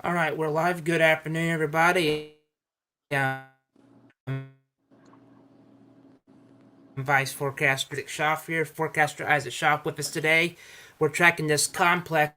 All right, we're live. Good afternoon, everybody. Um, Vice Forecaster Isaac Schaff here. Forecaster Isaac Schaff with us today. We're tracking this complex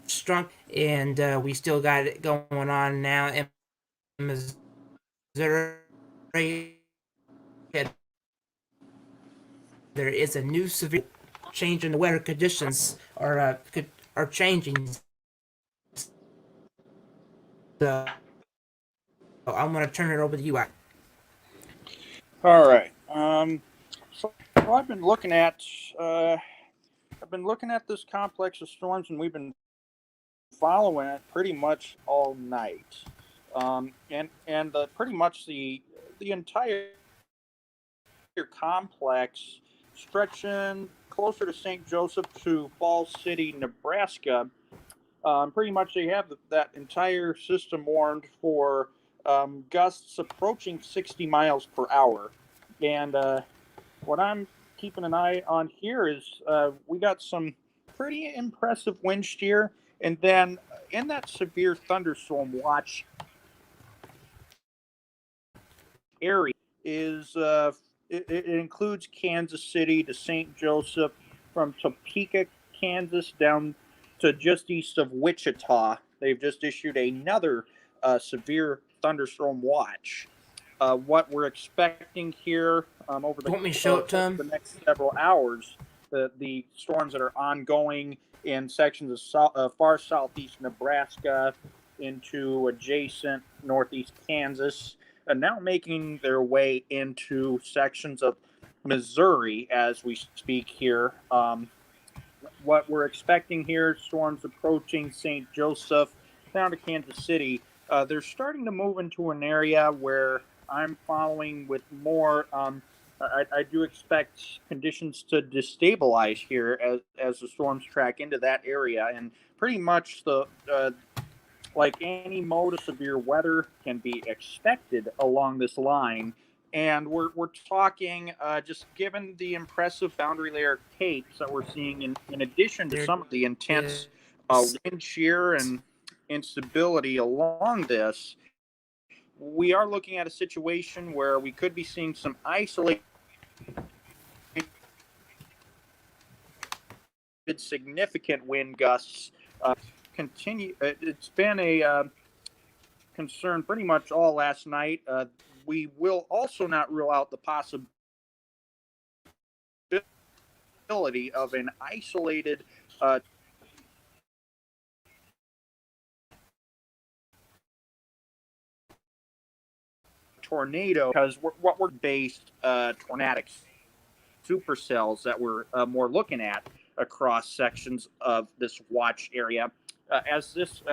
strong, and we still got it going on now in Missouri. There is a new severe change in the weather conditions are changing. So I'm going to turn it over to you. All right. So I've been looking at this complex of storms, and we've been following it pretty much all night. And pretty much the entire complex stretching closer to St. Joseph to Falls City, Nebraska. Pretty much they have that entire system warned for gusts approaching 60 miles per hour. And what I'm keeping an eye on here is we got some pretty impressive wind shear. And then in that severe thunderstorm watch area is it includes Kansas City to St. Joseph, from Topeka, Kansas, down to just east of Wichita. They've just issued another severe thunderstorm watch. What we're expecting here over You want me to show it to the him? next several hours, the storms that are ongoing in sections of far southeast Nebraska into adjacent northeast Kansas, and now making their way into sections of Missouri as we speak here. What we're expecting here, storms approaching St. Joseph down to Kansas City. They're starting to move into an area where I'm following with more. I do expect conditions to destabilize here as the storms track into that area, and pretty much the like any mode of severe weather can be expected along this line. And we're talking just given the impressive boundary layer capes that we're seeing in addition to There some of the it intense is. wind shear and instability along this, we are looking at a situation where we could be seeing some isolated significant wind gusts continue. It's been a concern pretty much all last night. We will also not rule out the possibility of an isolated tornado, because what we're based tornadic supercells that we're more looking at across sections of this watch area. As this,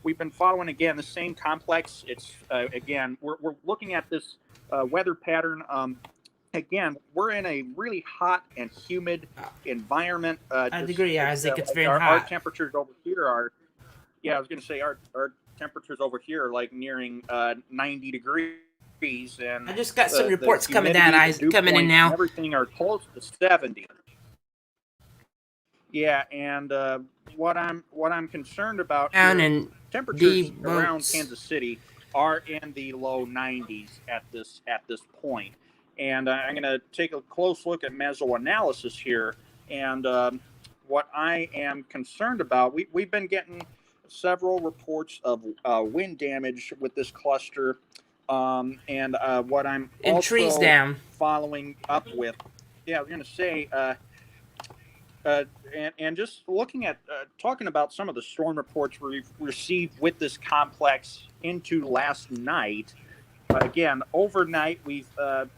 we've been following again the same complex. It's again we're looking at this weather pattern. Again, we're in a really hot and humid environment. I Just agree, Isaac. It's like very our hot. temperatures over here are, yeah, I was going to say our temperatures over here are like nearing 90 degrees, and I just got some the reports coming down, humidity, the Isaac, dew coming in points, and now. everything are close to 70. Yeah, and what I'm concerned about Down here, and the temperatures around boats. Kansas City are in the low 90s at this point. And I'm going to take a close look at mesoanalysis here. And what I am concerned about, we've been getting several reports of wind damage with this cluster. And what I'm And trees also down. following up with, yeah, I was going to say, and just looking at talking about some of the storm reports we've received with this complex into last night. Again, overnight we've had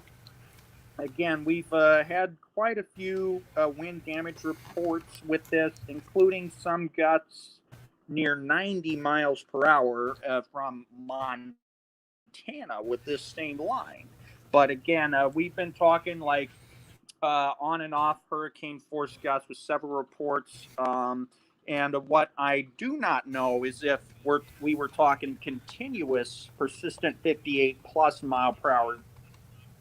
quite a few wind damage reports with this, including some gusts near 90 miles per hour from Montana with this same line. But again, we've been talking like on and off hurricane force gusts with several reports. And what I do not know is if we were talking continuous, persistent 58 plus mile per hour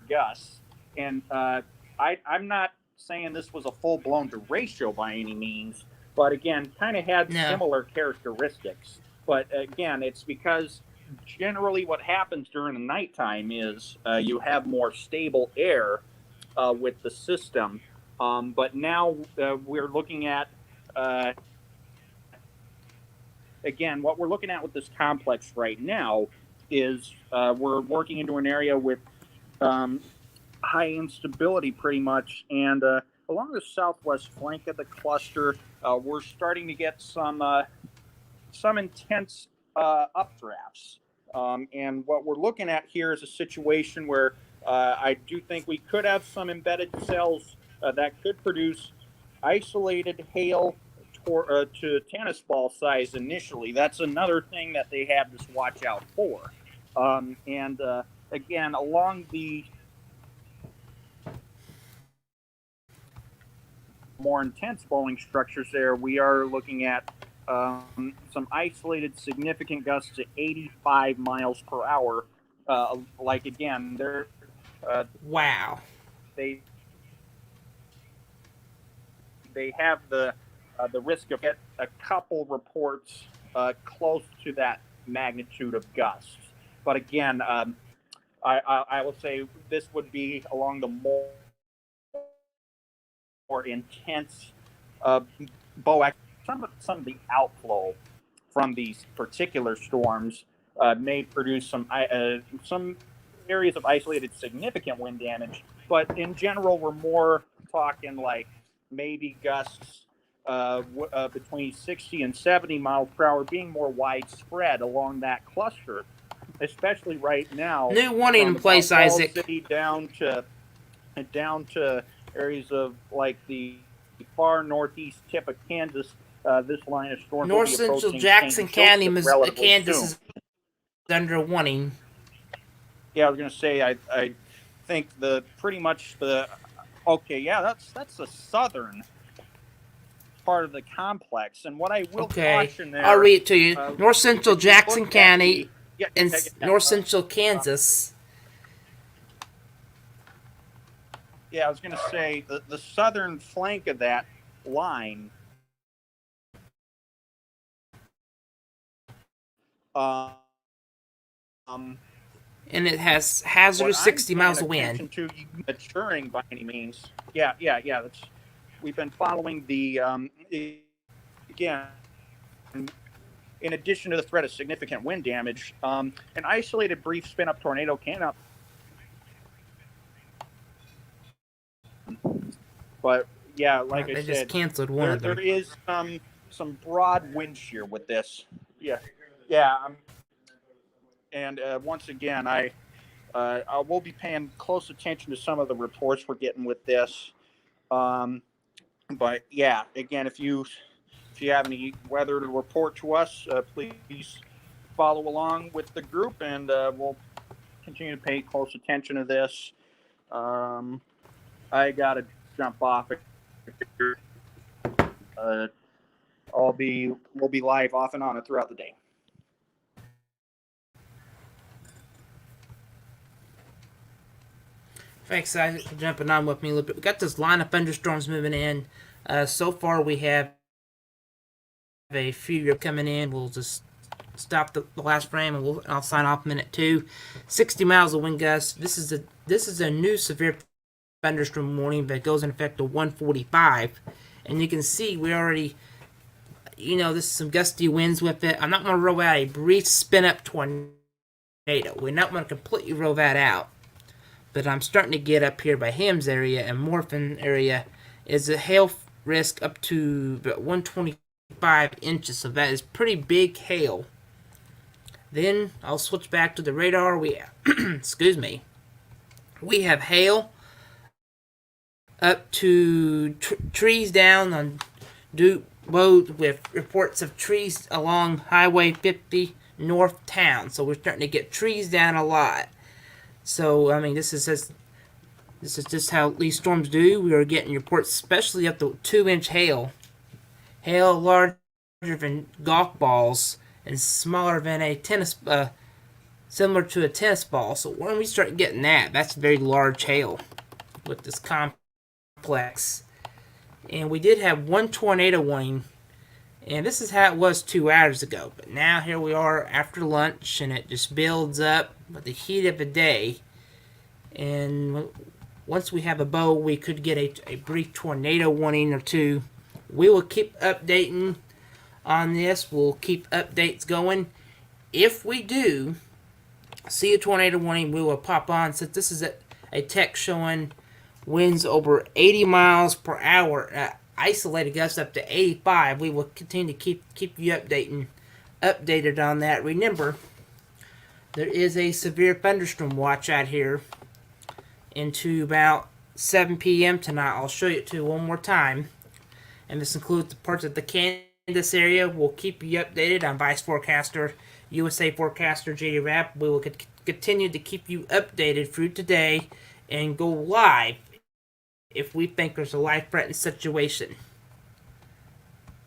gusts. And I'm not saying this was a full blown derecho by any means, but again, kind of had No. similar characteristics. But again, it's because generally what happens during the nighttime is you have more stable air with the system. But now we're looking at uh, again, what we're looking at with this complex right now is we're working into an area with um, high instability pretty much. And along the southwest flank of the cluster, we're starting to get some intense updrafts. And what we're looking at here is a situation where I do think we could have some embedded cells that could produce isolated hail to tennis ball size initially. That's another thing that they have to watch out for. And again, along the more intense bowling structures there, we are looking at some isolated significant gusts to 85 miles per hour. Like again, Wow. they they have the risk of get a couple reports close to that magnitude of gusts. But again, I will say this would be along the more intense bow action. Some of the outflow from these particular storms may produce some areas of isolated significant wind damage, but in general, we're more talking like maybe gusts between 60 and 70 miles per hour, being more widespread along that cluster, especially right now New warning in from place, about Falls Isaac. City down to areas of like the far northeast tip of Kansas. This line of storms will North be Central approaching Jackson St. County, Joseph relatively Kansas soon. is under warning. Yeah, I was going to say I think the pretty much the okay, yeah, that's the southern part of the complex. And what I will Okay, caution I'll there, read it to you. North Central if you Jackson look at County and yeah, North Central Kansas. yeah, I was going to say the southern flank of that line. Um, And it has what hazardous I'm 60 paying miles of wind. attention to maturing by any means. Yeah. That's we've been following the again. In addition to the threat of significant wind damage, an isolated brief spin up tornado can up. But yeah, like I They just said, canceled one there of them. there is some broad wind shear with this. Yeah. And once again, I will be paying close attention to some of the reports we're getting with this. But yeah, again, if you have any weather to report to us, please follow along with the group, and we'll continue to pay close attention to this. Um, I gotta jump off. Uh, we'll be live off and on it throughout the day. Thanks, Isaac, for jumping on with me a little bit. We got this line of thunderstorms moving in. So far, we have a few coming in. We'll just stop the last frame, and I'll sign off minute 2. 60 miles of wind gusts. This is a new severe thunderstorm warning that goes in effect at 1:45, and you can see we already, this is some gusty winds with it. I'm not going to roll out a brief spin up tornado. We're not going to completely roll that out, but I'm starting to get up here by Ham's area and Morphin area is a hail risk up to about 125 inches, so that is pretty big hail. Then I'll switch back to the radar. Excuse me. We have hail up to trees down on Duke Road with reports of trees along Highway 50 North Town. So we're starting to get trees down a lot. So I mean, this is just how these storms do. We are getting reports, especially up to 2-inch hail. Hail larger than golf balls and smaller than a tennis, similar to a tennis ball. So when we start getting that, that's very large hail with this complex. And we did have one tornado warning And this is how it was 2 hours ago. But now here we are after lunch, and it just builds up with the heat of the day. And once we have a bow, we could get a brief tornado warning or two. We will keep updating on this. We'll keep updates going. If we do see a tornado warning, we will pop on. Since this is a text showing winds over 80 miles per hour, isolated gusts up to 85, we will continue to keep you updated on that. Remember, there is a severe thunderstorm watch out here into about 7 p.m. tonight. I'll show you it to you one more time. And this includes the parts of the Kansas area. We'll keep you updated on Vice Forecaster, USA Forecaster, JD Rap. We will continue to keep you updated through today and go live if we think there's a life-threatening situation.